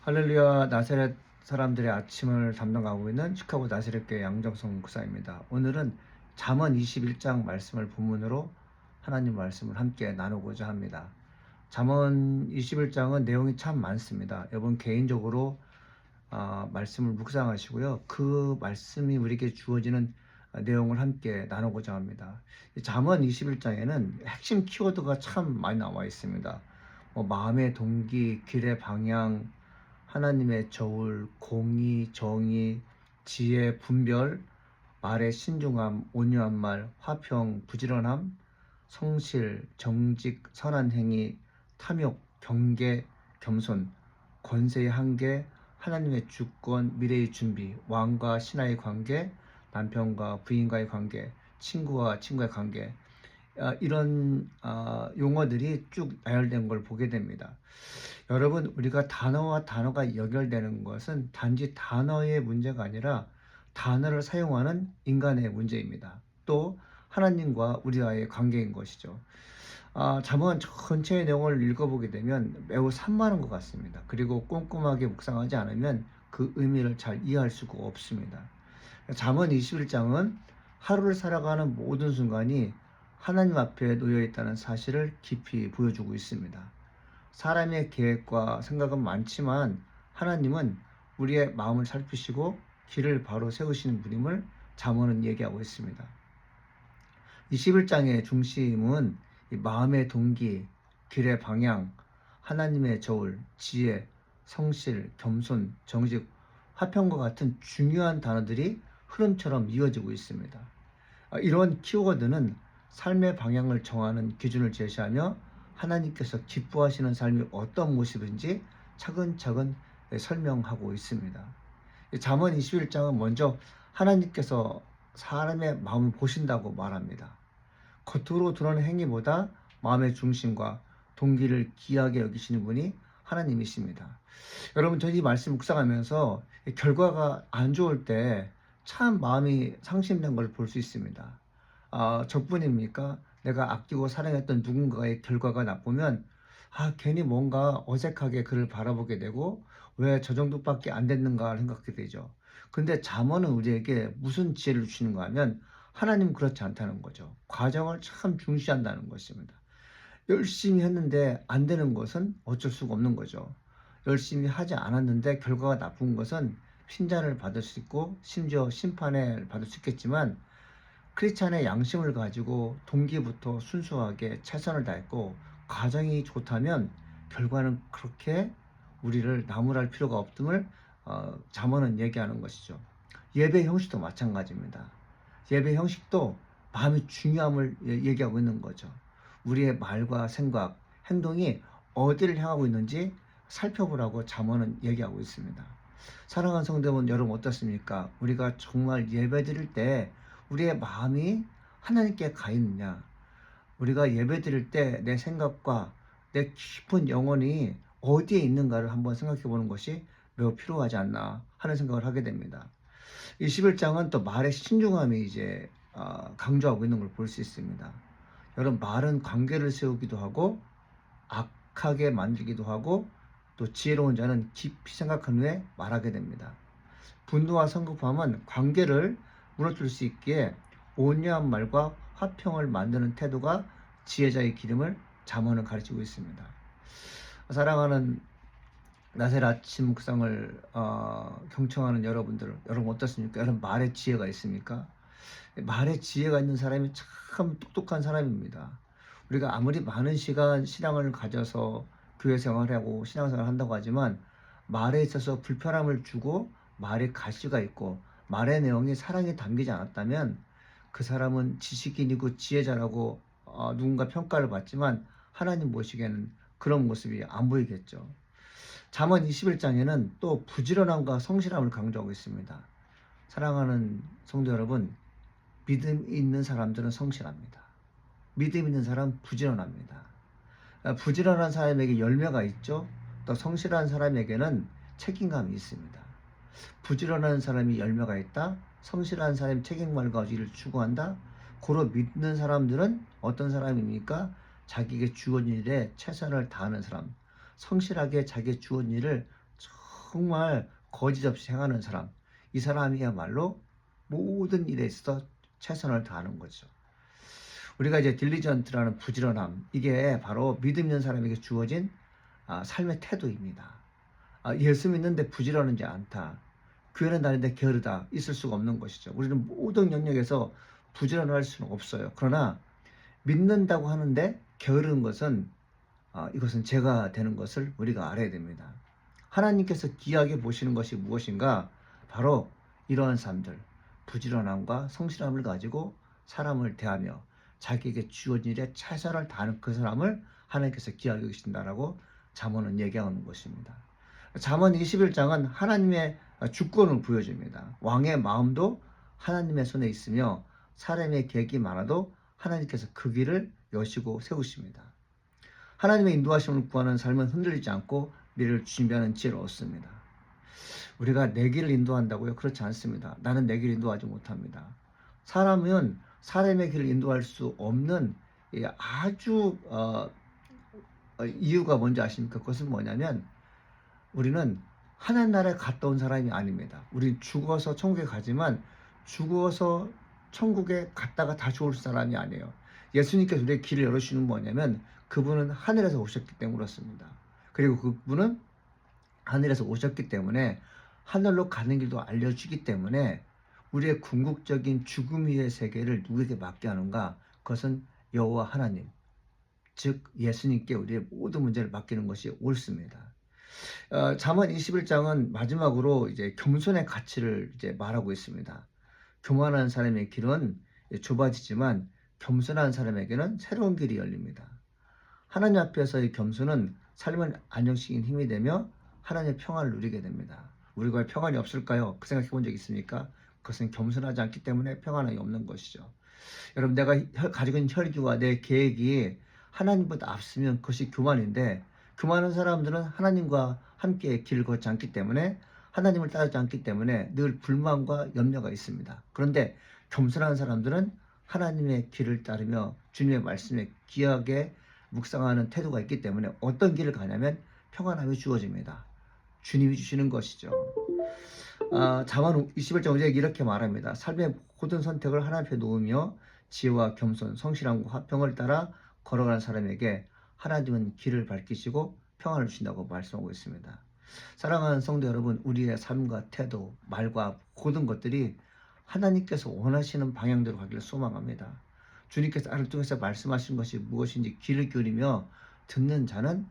할렐루야. 나사렛 사람들의 아침을 담당하고 있는 시카고 나사렛교회 양정성 목사입니다. 오늘은 잠언 21장 말씀을 본문으로 하나님 말씀을 함께 나누고자 합니다. 잠언 21장은 내용이 참 많습니다. 여러분 개인적으로 말씀을 묵상하시고요. 그 말씀이 우리에게 주어지는 내용을 함께 나누고자 합니다. 잠언 21장에는 핵심 키워드가 참 많이 나와 있습니다. 마음의 동기, 길의 방향, 하나님의 저울, 공의, 정의, 지혜, 분별, 말의 신중함, 온유한 말, 화평, 부지런함, 성실, 정직, 선한 행위, 탐욕, 경계, 겸손, 권세의 한계, 하나님의 주권, 미래의 준비, 왕과 신하의 관계, 남편과 부인과의 관계, 친구와 친구의 관계, 이런 용어들이 쭉 나열된 걸 보게 됩니다. 여러분, 우리가 단어와 단어가 연결되는 것은 단지 단어의 문제가 아니라 단어를 사용하는 인간의 문제입니다. 또 하나님과 우리와의 관계인 것이죠. 잠언 전체의 내용을 읽어보게 되면 매우 산만한 것 같습니다. 그리고 꼼꼼하게 묵상하지 않으면 그 의미를 잘 이해할 수가 없습니다. 잠언 21장은 하루를 살아가는 모든 순간이 하나님 앞에 놓여 있다는 사실을 깊이 보여주고 있습니다. 사람의 계획과 생각은 많지만 하나님은 우리의 마음을 살피시고 길을 바로 세우시는 분임을 잠언은 얘기하고 있습니다. 21장의 중심은 마음의 동기, 길의 방향, 하나님의 저울, 지혜, 성실, 겸손, 정직, 화평과 같은 중요한 단어들이 흐름처럼 이어지고 있습니다. 이런 키워드는 삶의 방향을 정하는 기준을 제시하며 하나님께서 기뻐하시는 삶이 어떤 모습인지 차근차근 설명하고 있습니다. 잠언 21장은 먼저 하나님께서 사람의 마음을 보신다고 말합니다. 겉으로 드러나는 행위보다 마음의 중심과 동기를 귀하게 여기시는 분이 하나님이십니다. 여러분, 저희 말씀 묵상하면서 결과가 안 좋을 때 참 마음이 상심된 걸 볼 수 있습니다. 저뿐입니까? 내가 아끼고 사랑했던 누군가의 결과가 나쁘면 괜히 뭔가 어색하게 그를 바라보게 되고 왜 저 정도밖에 안 됐는가 생각하게 되죠. 근데 잠언은 우리에게 무슨 지혜를 주시는가 하면 하나님은 그렇지 않다는 거죠. 과정을 참 중시한다는 것입니다. 열심히 했는데 안 되는 것은 어쩔 수가 없는 거죠. 열심히 하지 않았는데 결과가 나쁜 것은 핀잔을 받을 수 있고 심지어 심판을 받을 수 있겠지만 크리스찬의 양심을 가지고 동기부터 순수하게 최선을 다했고 과정이 좋다면 결과는 그렇게 우리를 나무랄 필요가 없음을 잠언은 얘기하는 것이죠. 예배 형식도 마찬가지입니다. 예배 형식도 마음의 중요함을 얘기하고 있는 거죠. 우리의 말과 생각, 행동이 어디를 향하고 있는지 살펴보라고 잠언은 얘기하고 있습니다. 사랑하는 성도분 여러분 어떻습니까? 우리가 정말 예배 드릴 때 우리의 마음이 하나님께 가 있느냐? 우리가 예배 드릴 때 내 생각과 내 깊은 영혼이 어디에 있는가를 한번 생각해 보는 것이 매우 필요하지 않나 하는 생각을 하게 됩니다. 21장은 또 말의 신중함이 이제 강조하고 있는 걸 볼 수 있습니다. 여러분, 말은 관계를 세우기도 하고 악하게 만들기도 하고 또 지혜로운 자는 깊이 생각한 후에 말하게 됩니다. 분노와 성급함은 관계를 무너뜨릴 수 있기에 온유한 말과 화평을 만드는 태도가 지혜자의 기름을 잠언은 가르치고 있습니다. 사랑하는 나셀 아침 묵상을 경청하는 여러분들, 여러분 어떻습니까? 여러분 말에 지혜가 있습니까? 말에 지혜가 있는 사람이 참 똑똑한 사람입니다. 우리가 아무리 많은 시간 신앙을 가져서 교회 생활하고 신앙생활을 한다고 하지만 말에 있어서 불편함을 주고 말에 가시가 있고 말의 내용이 사랑이 담기지 않았다면 그 사람은 지식인이고 지혜자라고 누군가 평가를 받지만 하나님 보시기에는 그런 모습이 안 보이겠죠. 잠언 21장에는 또 부지런함과 성실함을 강조하고 있습니다. 사랑하는 성도 여러분, 믿음 있는 사람들은 성실합니다. 믿음 있는 사람은 부지런합니다. 부지런한 사람에게 열매가 있죠. 또 성실한 사람에게는 책임감이 있습니다. 부지런한 사람이 열매가 있다. 성실한 사람이 책임감과 의지를 추구한다. 고로 믿는 사람들은 어떤 사람입니까? 자기에게 주어진 일에 최선을 다하는 사람. 성실하게 자기의 주어진 일을 정말 거짓 없이 행하는 사람, 이 사람이야말로 모든 일에 있어서 최선을 다하는 거죠. 우리가 이제 딜리전트라는 부지런함, 이게 바로 믿음 있는 사람에게 주어진 삶의 태도입니다. 예수 믿는데 부지런하지 않다, 교회는 다니는데 게으르다, 있을 수가 없는 것이죠. 우리는 모든 영역에서 부지런할 수는 없어요. 그러나 믿는다고 하는데 게으른 것은 이것은 죄가 되는 것을 우리가 알아야 됩니다. 하나님께서 귀하게 보시는 것이 무엇인가? 바로 이러한 사람들, 부지런함과 성실함을 가지고 사람을 대하며 자기에게 주어진 일에 최선을 다하는 그 사람을 하나님께서 귀하게 여기신다라고 잠언은 얘기하는 것입니다. 잠언 21장은 하나님의 주권을 보여줍니다. 왕의 마음도 하나님의 손에 있으며 사람의 계획이 많아도 하나님께서 그 길을 여시고 세우십니다. 하나님의 인도하심을 구하는 삶은 흔들리지 않고 미래를 준비하는 지혜를 얻습니다. 우리가 내 길을 인도한다고요? 그렇지 않습니다. 나는 내 길을 인도하지 못합니다. 사람은 사람의 길을 인도할 수 없는 아주 이유가 뭔지 아십니까? 그것은 뭐냐면 우리는 하나님 나라에 갔다 온 사람이 아닙니다. 우리는 죽어서 천국에 가지만 죽어서 천국에 갔다가 다시 올 사람이 아니에요. 예수님께서 우리의 길을 열어주시는 뭐냐면 그분은 하늘에서 오셨기 때문에 그렇습니다. 그리고 그분은 하늘에서 오셨기 때문에 하늘로 가는 길도 알려주기 때문에 우리의 궁극적인 죽음 위의 세계를 누구에게 맡게 하는가? 그것은 여호와 하나님, 즉 예수님께 우리의 모든 문제를 맡기는 것이 옳습니다. 잠언 21장은 마지막으로 이제 겸손의 가치를 이제 말하고 있습니다. 교만한 사람의 길은 좁아지지만 겸손한 사람에게는 새로운 길이 열립니다. 하나님 앞에서의 겸손은 삶을 안정시키는 힘이 되며 하나님의 평안을 누리게 됩니다. 우리가 왜 평안이 없을까요? 그 생각해 본 적 있습니까? 그것은 겸손하지 않기 때문에 평안이 없는 것이죠. 여러분, 내가 가지고 있는 혈기와 내 계획이 하나님보다 앞서면 그것이 교만인데, 교만한 사람들은 하나님과 함께 길을 걷지 않기 때문에, 하나님을 따르지 않기 때문에 늘 불만과 염려가 있습니다. 그런데 겸손한 사람들은 하나님의 길을 따르며 주님의 말씀에 귀하게 묵상하는 태도가 있기 때문에 어떤 길을 가냐면 평안함이 주어집니다. 주님이 주시는 것이죠. 잠언 21장 5절에 이렇게 말합니다. 삶의 모든 선택을 하나님 앞에 놓으며 지혜와 겸손, 성실함과 화평을 따라 걸어가는 사람에게 하나님은 길을 밝히시고 평안을 주신다고 말씀하고 있습니다. 사랑하는 성도 여러분, 우리의 삶과 태도, 말과 모든 것들이 하나님께서 원하시는 방향대로 가기를 소망합니다. 주님께서 나를 통해서 말씀하신 것이 무엇인지 귀를 기울이며 듣는 자는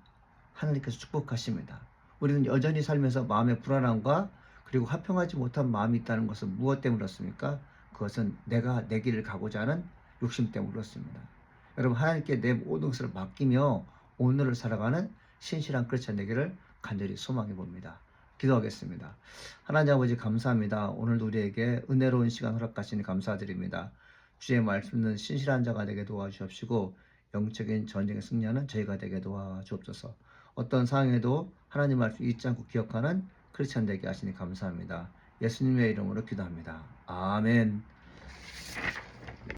하나님께서 축복하십니다. 우리는 여전히 살면서 마음의 불안함과 그리고 화평하지 못한 마음이 있다는 것은 무엇 때문에 그렇습니까? 그것은 내가 내 길을 가고자 하는 욕심 때문에 그렇습니다. 여러분, 하나님께 내 모든 것을 맡기며 오늘을 살아가는 신실한 크리스찬 되기를 간절히 소망해 봅니다. 기도하겠습니다. 하나님 아버지, 감사합니다. 오늘도 우리에게 은혜로운 시간 허락하시니 감사드립니다. 주의 말씀은 신실한 자가 되게 도와주옵시고 영적인 전쟁에 승리하는 저희가 되게 도와주옵소서. 어떤 상황에도 하나님 말씀 잊지 않고 기억하는 크리스찬 되게 하시니 감사합니다. 예수님의 이름으로 기도합니다. 아멘.